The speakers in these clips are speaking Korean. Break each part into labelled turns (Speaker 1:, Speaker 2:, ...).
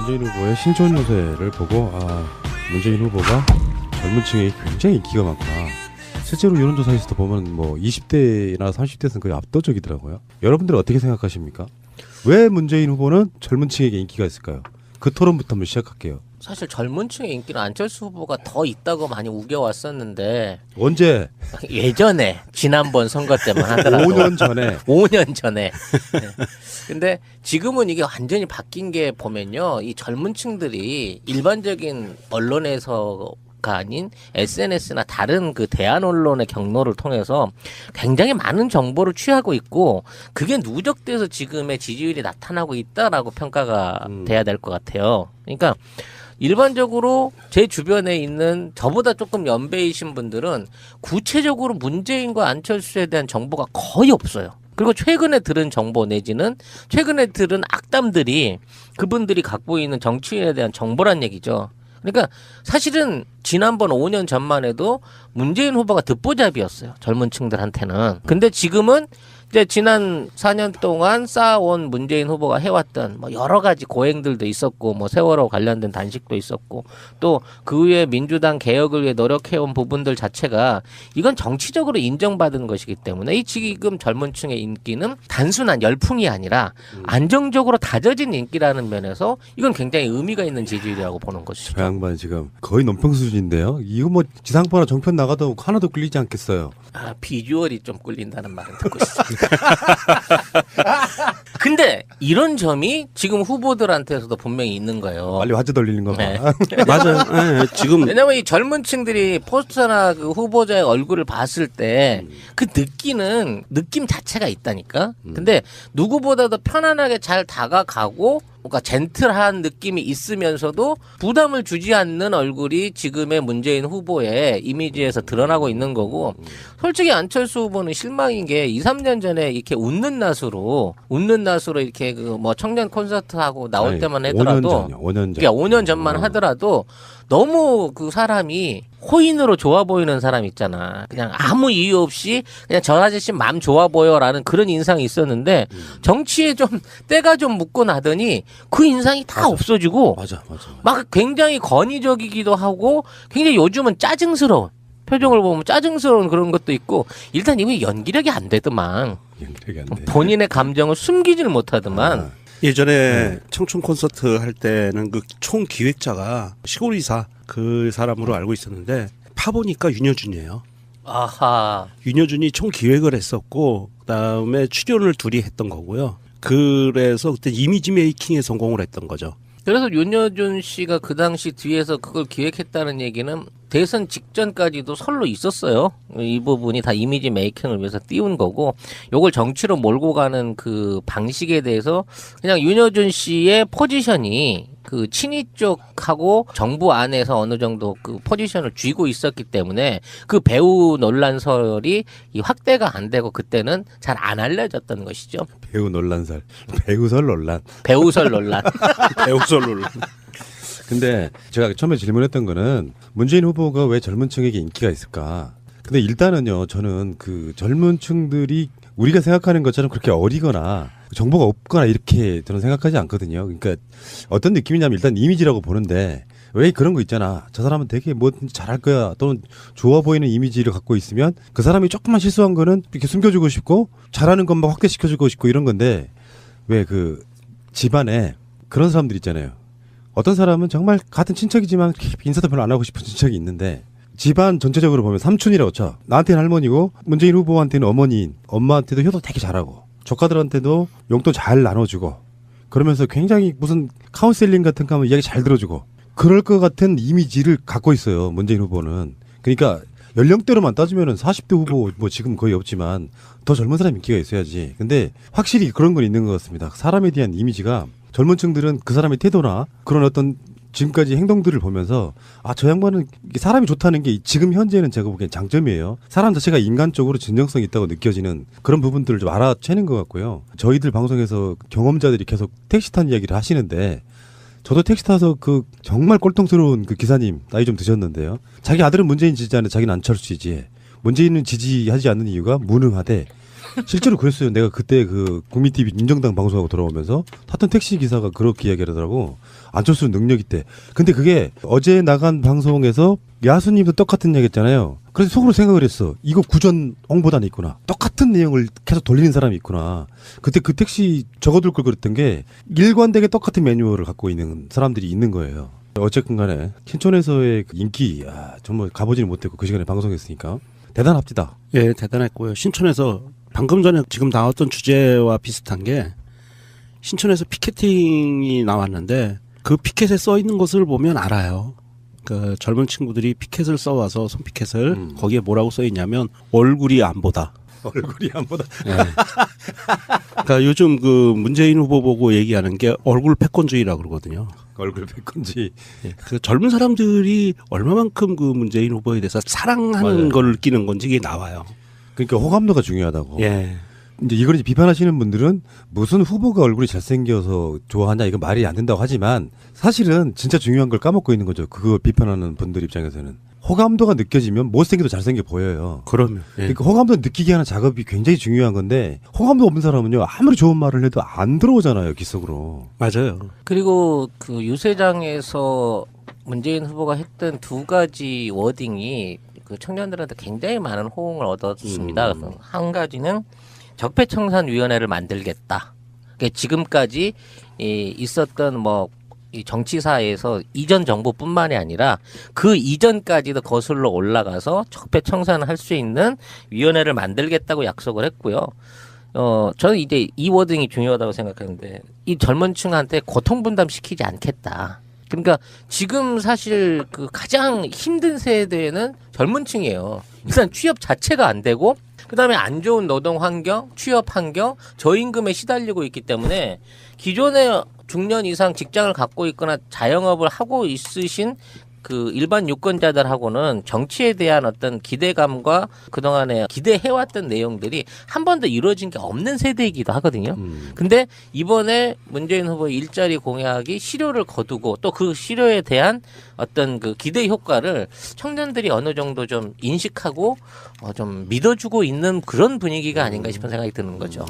Speaker 1: 문재인 후보의 신촌 요새를 보고 문재인 후보가 젊은 층에 굉장히 인기가 많구나. 실제로 여론조사에서도 보면 뭐 20대나 30대에서는 거의 압도적이더라고요. 여러분들은 어떻게 생각하십니까? 왜 문재인 후보는 젊은 층에게 인기가 있을까요? 그 토론부터 한번 시작할게요.
Speaker 2: 사실 젊은 층의 인기는 안철수 후보가 더 있다고 많이 우겨왔었는데
Speaker 1: 언제?
Speaker 2: 예전에 지난번 선거 때만 하더라도
Speaker 1: 5년 전에
Speaker 2: 5년 전에 네. 근데 지금은 이게 완전히 바뀐 게 보면요, 이 젊은 층들이 일반적인 언론에서 가 아닌 SNS나 다른 그 대한 언론의 경로를 통해서 굉장히 많은 정보를 취하고 있고, 그게 누적돼서 지금의 지지율이 나타나고 있다라고 평가가 돼야 될 것 같아요. 그러니까 일반적으로 제 주변에 있는 저보다 조금 연배이신 분들은 구체적으로 문재인과 안철수에 대한 정보가 거의 없어요. 그리고 최근에 들은 정보 내지는 최근에 들은 악담들이 그분들이 갖고 있는 정치인에 대한 정보란 얘기죠. 그러니까 사실은 지난번 5년 전만 해도 문재인 후보가 듣보잡이었어요, 젊은 층들한테는. 근데 지금은 이제 지난 4년 동안 쌓아온 문재인 후보가 해왔던 뭐 여러 가지 고행들도 있었고, 뭐 세월호 관련된 단식도 있었고, 또 그 후에 민주당 개혁을 위해 노력해온 부분들 자체가 이건 정치적으로 인정받은 것이기 때문에 이 지금 젊은 층의 인기는 단순한 열풍이 아니라 안정적으로 다져진 인기라는 면에서 이건 굉장히 의미가 있는 지지율이라고 보는 것이죠.
Speaker 1: 저 양반 지금 거의 논평 수준인데요. 이거 뭐 지상파나 정편 나가도 하나도 끌리지 않겠어요.
Speaker 2: 비주얼이 좀 끌린다는 말은 듣고 있습니다. 근데 이런 점이 지금 후보들한테서도 분명히 있는 거예요.
Speaker 1: 빨리 화제 돌리는 거 봐.
Speaker 2: 네.
Speaker 3: 맞아요. 네, 지금
Speaker 2: 왜냐면 이 젊은 층들이 포스터나 그 후보자의 얼굴을 봤을 때 그 느끼는 느낌 자체가 있다니까. 근데 누구보다도 편안하게 잘 다가가고 뭔가 젠틀한 느낌이 있으면서도 부담을 주지 않는 얼굴이 지금의 문재인 후보의 이미지에서 드러나고 있는 거고, 솔직히 안철수 후보는 실망인 게 2, 3년 전에 이렇게 웃는 낯으로 이렇게 그 뭐 청년 콘서트 하고 나올 때만 하더라도
Speaker 1: 5년 전.
Speaker 2: 그러니까 5년 전만 하더라도 너무 그 사람이 호인으로 좋아 보이는 사람 있잖아. 그냥 아무 이유 없이 그냥 저 아저씨 맘 좋아 보여라는 그런 인상이 있었는데 정치에 좀 때가 좀 묻고 나더니 그 인상이 다 없어지고
Speaker 1: 맞아.
Speaker 2: 막 굉장히 건의적이기도 하고 굉장히 요즘은 짜증스러운 표정을 보면 짜증스러운 그런 것도 있고, 일단 이미 연기력이 안 되더만.
Speaker 1: 연기력이 안 돼.
Speaker 2: 본인의 감정을 숨기질 못하더만.
Speaker 3: 예전에 청춘 콘서트 할 때는 그 총 기획자가 시골이사 그 사람으로 알고 있었는데 파보니까 윤여준이에요.
Speaker 2: 아하.
Speaker 3: 윤여준이 총 기획을 했었고 그다음에 출연을 둘이 했던 거고요. 그래서 그때 이미지 메이킹에 성공을 했던 거죠.
Speaker 2: 그래서 윤여준 씨가 그 당시 뒤에서 그걸 기획했다는 얘기는 대선 직전까지도 설로 있었어요. 이 부분이 다 이미지 메이킹을 위해서 띄운 거고, 요걸 정치로 몰고 가는 그 방식에 대해서 그냥 윤여준 씨의 포지션이 그 친이 쪽하고 정부 안에서 어느 정도 그 포지션을 쥐고 있었기 때문에 그 배우 논란설이 이 확대가 안 되고 그때는 잘 안 알려졌던 것이죠.
Speaker 1: 배우설 논란.
Speaker 2: 배우설 논란.
Speaker 3: 배우설 논란.
Speaker 1: 근데 제가 처음에 질문했던 거는 문재인 후보가 왜 젊은 층에게 인기가 있을까? 근데 일단은요, 저는 그 젊은 층들이 우리가 생각하는 것처럼 그렇게 어리거나 정보가 없거나 이렇게 저는 생각하지 않거든요. 그러니까 어떤 느낌이냐면 일단 이미지라고 보는데, 왜 그런 거 있잖아. 저 사람은 되게 뭐든지 잘할 거야. 또는 좋아 보이는 이미지를 갖고 있으면 그 사람이 조금만 실수한 거는 이렇게 숨겨주고 싶고 잘하는 것만 확대시켜주고 싶고 이런 건데, 왜 그 집안에 그런 사람들 있잖아요. 어떤 사람은 정말 같은 친척이지만 인사도 별로 안 하고 싶은 친척이 있는데, 집안 전체적으로 보면 삼촌이라고 쳐. 나한테는 할머니고 문재인 후보한테는 어머니인 엄마한테도 효도 되게 잘하고 조카들한테도 용돈 잘 나눠주고, 그러면서 굉장히 무슨 카운셀링 같은 거 하면 이야기 잘 들어주고 그럴 것 같은 이미지를 갖고 있어요, 문재인 후보는. 그러니까 연령대로만 따지면은 40대 후보 뭐 지금 거의 없지만 더 젊은 사람 인기가 있어야지. 근데 확실히 그런 건 있는 것 같습니다. 사람에 대한 이미지가, 젊은 층들은 그 사람의 태도나 그런 어떤 지금까지 행동들을 보면서 저 양반은 사람이 좋다는 게 지금 현재는 제가 보기엔 장점이에요. 사람 자체가 인간적으로 진정성이 있다고 느껴지는 그런 부분들을 좀 알아채는 것 같고요. 저희들 방송에서 경험자들이 계속 택시 탄 이야기를 하시는데, 저도 택시 타서 그 정말 꼴통스러운 그 기사님 나이 좀 드셨는데요. 자기 아들은 문재인 지지하는데 자기는 안철수 지지해. 문재인은 지지하지 않는 이유가 무능하대. 실제로 그랬어요. 내가 그때 그 국민 TV 민정당 방송하고 돌아오면서 탔던 택시 기사가 그렇게 이야기하더라고. 안철수는 능력 있대. 근데 그게 어제 나간 방송에서 야수님도 똑같은 얘기했잖아요. 그래서 속으로 생각을 했어. 이거 구전 홍보단이 있구나. 똑같은 내용을 계속 돌리는 사람이 있구나. 그때 그 택시 적어둘 걸 그랬던 게 일관되게 똑같은 매뉴얼을 갖고 있는 사람들이 있는 거예요. 어쨌든 간에 신촌에서의 그 인기 정말 가보지는 못했고 그 시간에 방송했으니까 대단합니다.
Speaker 3: 예, 대단했고요. 신촌에서 방금 전에 지금 나왔던 주제와 비슷한 게 신촌에서 피켓팅이 나왔는데 그 피켓에 써 있는 것을 보면 알아요. 그 젊은 친구들이 피켓을 써와서 손피켓을 거기에 뭐라고 써 있냐면 얼굴이 안 보다.
Speaker 1: 얼굴이 안 보다.
Speaker 3: 예. 그러니까 요즘 그 문재인 후보 보고 얘기하는 게 얼굴 패권주의라 그러거든요.
Speaker 1: 얼굴 백건지.
Speaker 3: 예. 그 젊은 사람들이 얼마만큼 그 문재인 후보에 대해서 사랑하는
Speaker 1: 맞아요.
Speaker 3: 걸 느끼는 건지 이게 나와요.
Speaker 1: 그러니까 호감도가 중요하다고.
Speaker 3: 예.
Speaker 1: 이제 이걸 이제 비판하시는 분들은 무슨 후보가 얼굴이 잘생겨서 좋아하냐 이거 말이 안 된다고 하지만 사실은 진짜 중요한 걸 까먹고 있는 거죠. 그거 비판하는 분들 입장에서는. 호감도가 느껴지면 못생겨도 잘생겨 보여요.
Speaker 3: 그러면. 예.
Speaker 1: 그러니까 호감도 느끼게 하는 작업이 굉장히 중요한 건데 호감도 없는 사람은요 아무리 좋은 말을 해도 안 들어오잖아요 귓속으로.
Speaker 3: 맞아요.
Speaker 2: 그리고 그 유세장에서 문재인 후보가 했던 두 가지 워딩이 그 청년들한테 굉장히 많은 호응을 얻었습니다. 그래서 한 가지는 적폐청산위원회를 만들겠다. 그러니까 지금까지 있었던 이 정치사에서 이전 정부뿐만이 아니라 그 이전까지도 거슬러 올라가서 적폐청산을 할 수 있는 위원회를 만들겠다고 약속을 했고요. 저는 이제 이 워딩이 중요하다고 생각하는데 이 젊은 층한테 고통 분담시키지 않겠다. 그러니까 지금 사실 그 가장 힘든 세대는 젊은 층이에요. 일단 취업 자체가 안 되고 그다음에 안 좋은 노동 환경, 취업 환경, 저임금에 시달리고 있기 때문에 기존에 중년 이상 직장을 갖고 있거나 자영업을 하고 있으신 그 일반 유권자들하고는 정치에 대한 어떤 기대감과 그동안에 기대해왔던 내용들이 한 번도 이루어진 게 없는 세대이기도 하거든요. 근데 이번에 문재인 후보의 일자리 공약이 실효를 거두고 또 그 실효에 대한 어떤 그 기대 효과를 청년들이 어느 정도 좀 인식하고 좀 믿어주고 있는 그런 분위기가 아닌가 싶은 생각이 드는 거죠.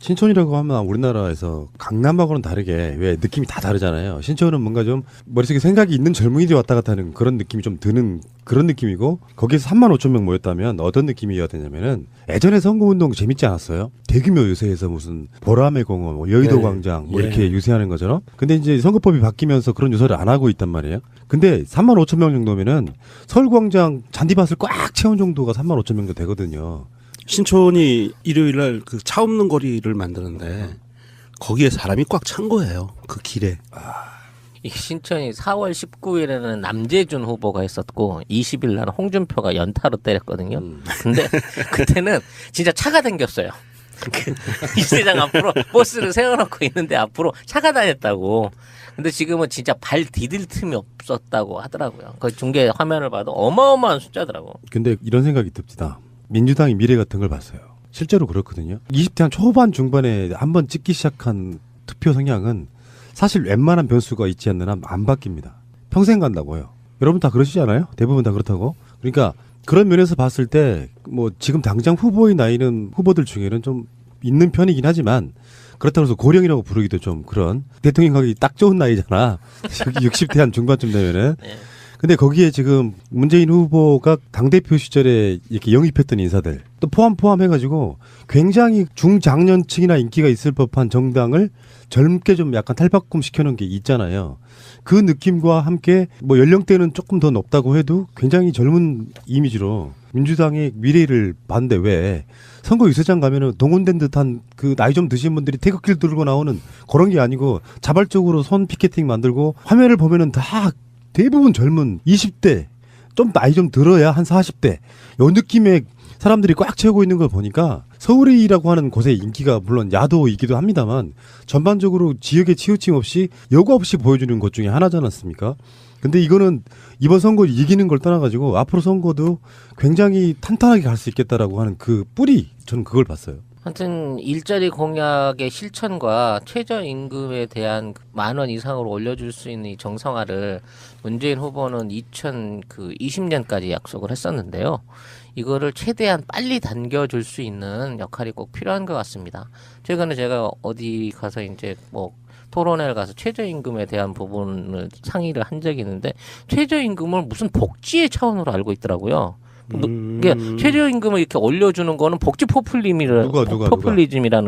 Speaker 1: 신촌이라고 하면 우리나라에서 강남하고는 다르게 왜 느낌이 다 다르잖아요. 신촌은 뭔가 좀 머릿속에 생각이 있는 젊은이들이 왔다 갔다 하는 그런 느낌이 좀 드는 그런 느낌이고 거기에서 35,000명 모였다면 어떤 느낌이어야 되냐면은 예전에 선거운동 재밌지 않았어요? 대규모 유세에서 무슨 보라매 공원, 여의도
Speaker 3: 네.
Speaker 1: 광장 뭐
Speaker 3: 예.
Speaker 1: 이렇게 유세하는 것처럼 근데 이제 선거법이 바뀌면서 그런 유세를 안 하고 있단 말이에요. 근데 35,000명 정도면은 서울광장 잔디밭을 꽉 채운 정도가 35,000명 정도 되거든요.
Speaker 3: 신촌이 일요일날 그 차 없는 거리를 만드는데 거기에 사람이 꽉 찬 거예요. 그 길에.
Speaker 2: 이 신천이 4월 19일에는 남재준 후보가 있었고 20일 날 홍준표가 연타로 때렸거든요. 근데 그때는 진짜 차가 당겼어요. 이 세장 앞으로 버스를 세워놓고 있는데 앞으로 차가 다녔다고. 근데 지금은 진짜 발 디딜 틈이 없었다고 하더라고요. 그 중계 화면을 봐도 어마어마한 숫자더라고.
Speaker 1: 근데 이런 생각이 듭니다. 민주당의 미래 같은 걸 봤어요. 실제로 그렇거든요. 20대 한 초반 중반에 한번 찍기 시작한 투표 성향은 사실 웬만한 변수가 있지 않는 한 안 바뀝니다. 평생 간다고요. 여러분 다 그러시지 않아요? 대부분 다 그렇다고. 그러니까 그런 면에서 봤을 때 뭐 지금 당장 후보의 나이는 후보들 중에는 좀 있는 편이긴 하지만 그렇다고 해서 고령이라고 부르기도 좀 그런 대통령 가기 딱 좋은 나이잖아. 60대 한 중반쯤 되면은. 근데 거기에 지금 문재인 후보가 당대표 시절에 이렇게 영입했던 인사들 또 포함해가지고 굉장히 중장년층이나 인기가 있을 법한 정당을 젊게 좀 약간 탈바꿈 시켜놓은 게 있잖아요. 그 느낌과 함께 뭐 연령대는 조금 더 높다고 해도 굉장히 젊은 이미지로 민주당의 미래를 봤는데 왜 선거 유세장 가면은 동원된 듯한 그 나이 좀 드신 분들이 태극기를 들고 나오는 그런 게 아니고 자발적으로 손 피켓팅 만들고 화면을 보면은 다 대부분 젊은 20대 좀 나이 좀 들어야 한 40대 요 느낌의 사람들이 꽉 채우고 있는 걸 보니까 서울이라고 하는 곳의 인기가 물론 야도이기도 합니다만 전반적으로 지역의 치우침 없이 여과 없이 보여주는 것 중에 하나지 않았습니까? 근데 이거는 이번 선거 이기는 걸 떠나가지고 앞으로 선거도 굉장히 탄탄하게 갈 수 있겠다라고 하는 그 뿌리 저는 그걸 봤어요.
Speaker 2: 하여튼 일자리 공약의 실천과 최저임금에 대한 10,000원 이상으로 올려줄 수 있는 이 정상화를 문재인 후보는 2020년까지 약속을 했었는데요. 이거를 최대한 빨리 당겨줄 수 있는 역할이 꼭 필요한 것 같습니다. 최근에 제가 어디 가서 이제 뭐 토론회를 가서 최저임금에 대한 부분을 상의를 한 적이 있는데 최저임금을 무슨 복지의 차원으로 알고 있더라고요. 그러니까 최저임금을 이렇게 올려주는 거는 복지 포퓰리즘이라는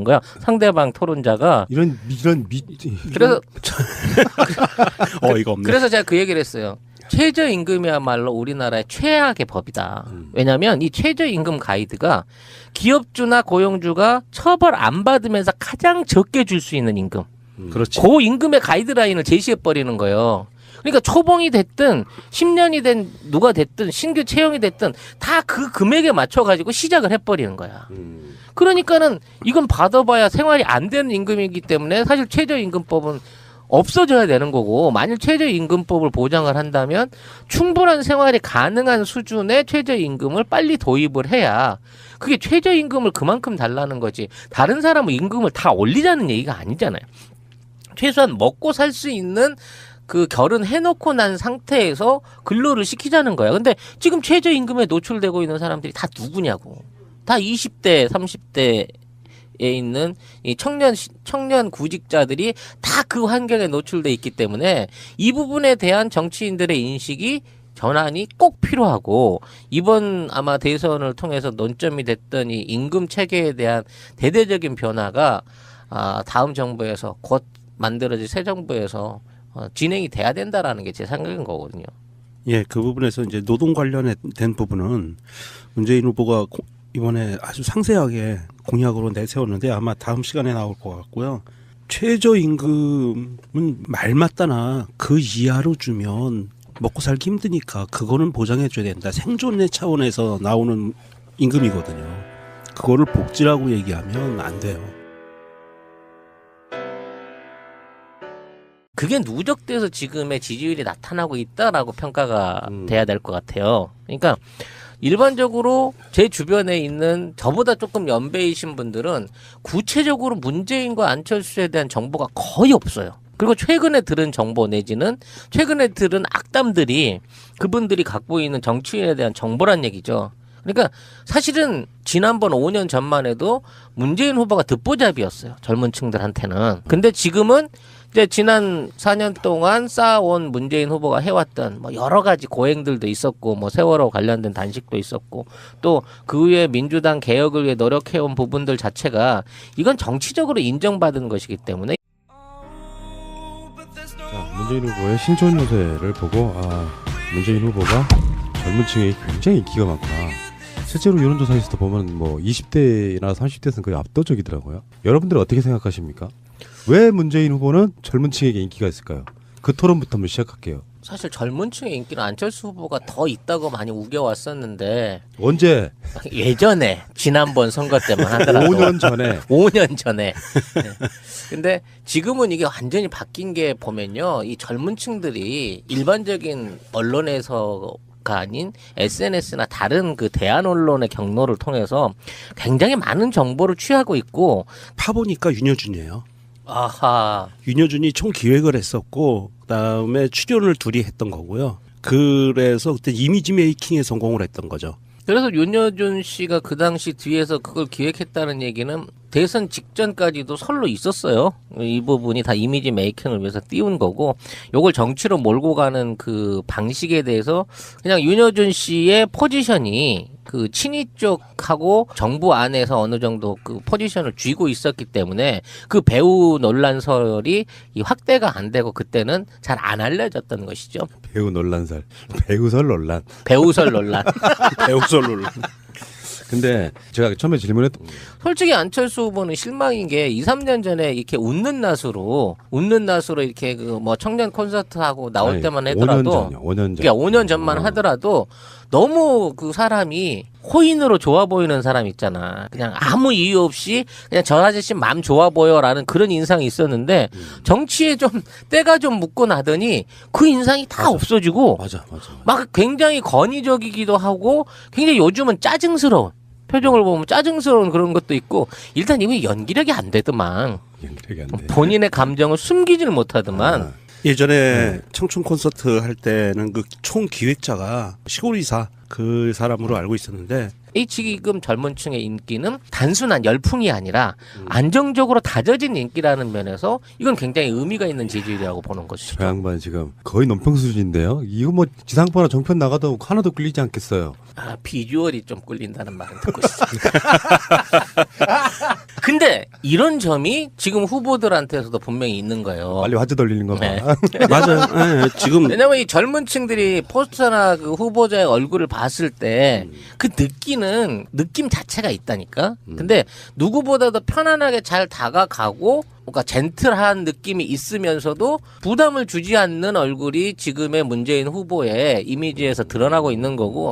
Speaker 2: 거야. 상대방 토론자가 그래서
Speaker 3: 이거 없네.
Speaker 2: 그래서 제가 그 얘기를 했어요. 최저임금이야말로 우리나라의 최악의 법이다. 왜냐하면 이 최저임금 가이드가 기업주나 고용주가 처벌 안 받으면서 가장 적게 줄 수 있는 임금.
Speaker 3: 그렇지.
Speaker 2: 그 임금의 가이드라인을 제시해 버리는 거예요. 그러니까 초봉이 됐든 10년이 된 누가 됐든 신규 채용이 됐든 다 그 금액에 맞춰 가지고 시작을 해버리는 거야. 그러니까는 이건 받아봐야 생활이 안 되는 임금이기 때문에 사실 최저임금법은 없어져야 되는 거고, 만일 최저임금법을 보장을 한다면 충분한 생활이 가능한 수준의 최저임금을 빨리 도입을 해야 그게 최저임금을 그만큼 달라는 거지, 다른 사람은 임금을 다 올리자는 얘기가 아니잖아요. 최소한 먹고 살 수 있는 그 결혼해놓고 난 상태에서 근로를 시키자는 거야. 근데 지금 최저임금에 노출되고 있는 사람들이 다 누구냐고. 다 20대, 30대에 있는 이 청년 구직자들이 다 그 환경에 노출돼 있기 때문에 이 부분에 대한 정치인들의 인식이 전환이 꼭 필요하고, 이번 아마 대선을 통해서 논점이 됐던 이 임금 체계에 대한 대대적인 변화가 다음 정부에서 곧 만들어질 새 정부에서 진행이 돼야 된다라는 게 제 생각인 거거든요.
Speaker 3: 예, 그 부분에서 이제 노동 관련된 부분은 문재인 후보가 이번에 아주 상세하게 공약으로 내세웠는데 아마 다음 시간에 나올 것 같고요. 최저임금은 말맞다나 그 이하로 주면 먹고 살기 힘드니까 그거는 보장해줘야 된다. 생존의 차원에서 나오는 임금이거든요. 그거를 복지라고 얘기하면 안 돼요.
Speaker 2: 그게 누적돼서 지금의 지지율이 나타나고 있다라고 평가가 돼야 될 것 같아요. 그러니까 일반적으로 제 주변에 있는 저보다 조금 연배이신 분들은 구체적으로 문재인과 안철수에 대한 정보가 거의 없어요. 그리고 최근에 들은 정보 내지는 최근에 들은 악담들이 그분들이 갖고 있는 정치인에 대한 정보란 얘기죠. 그러니까 사실은 지난번 5년 전만 해도 문재인 후보가 듣보잡이었어요. 젊은 층들한테는. 근데 지금은 이제 지난 4년 동안 쌓아온 문재인 후보가 해왔던 뭐 여러 가지 고행들도 있었고, 뭐 세월호 관련된 단식도 있었고, 또 그 후에 민주당 개혁을 위해 노력해온 부분들 자체가 이건 정치적으로 인정받은 것이기 때문에.
Speaker 1: 자, 문재인 후보의 신촌 요새를 보고 문재인 후보가 젊은 층에 굉장히 인기가 많구나. 실제로 여론조사에서도 보면 뭐 20대나 30대에서는 거의 압도적이더라고요. 여러분들은 어떻게 생각하십니까? 왜 문재인 후보는 젊은 층에게 인기가 있을까요? 그 토론부터 한번 시작할게요.
Speaker 2: 사실 젊은 층의 인기는 안철수 후보가 더 있다고 많이 우겨왔었는데,
Speaker 1: 언제?
Speaker 2: 예전에 지난번 선거 때만 하더라도
Speaker 1: 5년 전에
Speaker 2: 5년 전에. 네. 근데 지금은 이게 완전히 바뀐 게 보면요, 이 젊은 층들이 일반적인 언론에서가 아닌 SNS나 다른 그 대한 언론의 경로를 통해서 굉장히 많은 정보를 취하고 있고.
Speaker 3: 파보니까 윤여준이에요.
Speaker 2: 아하.
Speaker 3: 윤여준이 총 기획을 했었고 그다음에 출연을 둘이 했던 거고요. 그래서 그때 이미지 메이킹에 성공을 했던 거죠.
Speaker 2: 그래서 윤여준 씨가 그 당시 뒤에서 그걸 기획했다는 얘기는 대선 직전까지도 설로 있었어요. 이 부분이 다 이미지 메이킹을 위해서 띄운 거고, 요걸 정치로 몰고 가는 그 방식에 대해서 그냥 윤여준 씨의 포지션이 그 친이 쪽하고 정부 안에서 어느 정도 그 포지션을 쥐고 있었기 때문에 그 배우 논란설이 이 확대가 안 되고 그때는 잘 안 알려졌던 것이죠.
Speaker 1: 배우 논란설, 배우설 논란.
Speaker 2: 배우설 논란.
Speaker 3: 배우설 논란.
Speaker 1: 근데 제가 처음에 질문했던
Speaker 2: 솔직히 안철수 후보는 실망인 게 2, 3년 전에 이렇게 웃는 낯으로 이렇게 그 뭐 청년 콘서트 하고 나올 때만 하더라도
Speaker 1: 5년 전.
Speaker 2: 그러니까 5년 전만 하더라도 너무 그 사람이 호인으로 좋아 보이는 사람 있잖아. 그냥 아무 이유 없이 그냥 저 아저씨 맘 좋아 보여라는 그런 인상이 있었는데 정치에 좀 때가 좀 묻고 나더니 그 인상이 다 없어지고
Speaker 1: 맞아.
Speaker 2: 막 굉장히 권위적이기도 하고 굉장히 요즘은 짜증스러운, 표정을 보면 짜증스러운 그런 것도 있고 일단 이미 연기력이 안 되더만
Speaker 1: 연기력이 안 돼.
Speaker 2: 본인의 감정을 숨기지를 못하더만
Speaker 3: 예전에 청춘 콘서트 할 때는 그 총 기획자가 시골이사 그 사람으로 알고 있었는데
Speaker 2: 이 지금 젊은 층의 인기는 단순한 열풍이 아니라 안정적으로 다져진 인기라는 면에서 이건 굉장히 의미가 있는 지지율이라고 보는 것이죠.
Speaker 1: 저 양반 지금 거의 논평 수준인데요. 이거 뭐 지상파나 정편 나가도 하나도 끌리지 않겠어요.
Speaker 2: 아, 비주얼이 좀 꿀린다는 말은 듣고 있습니다. 근데 이런 점이 지금 후보들한테서도 분명히 있는 거예요.
Speaker 1: 빨리 화제 돌리는 거 봐.
Speaker 2: 네.
Speaker 3: 맞아요. 예, 지금
Speaker 2: 왜냐면 이 젊은 층들이 포스터나 그 후보자의 얼굴을 봤을 때 그 느낌 자체가 있다니까. 근데 누구보다도 편안하게 잘 다가가고 뭔가 젠틀한 느낌이 있으면서도 부담을 주지 않는 얼굴이 지금의 문재인 후보의 이미지에서 드러나고 있는 거고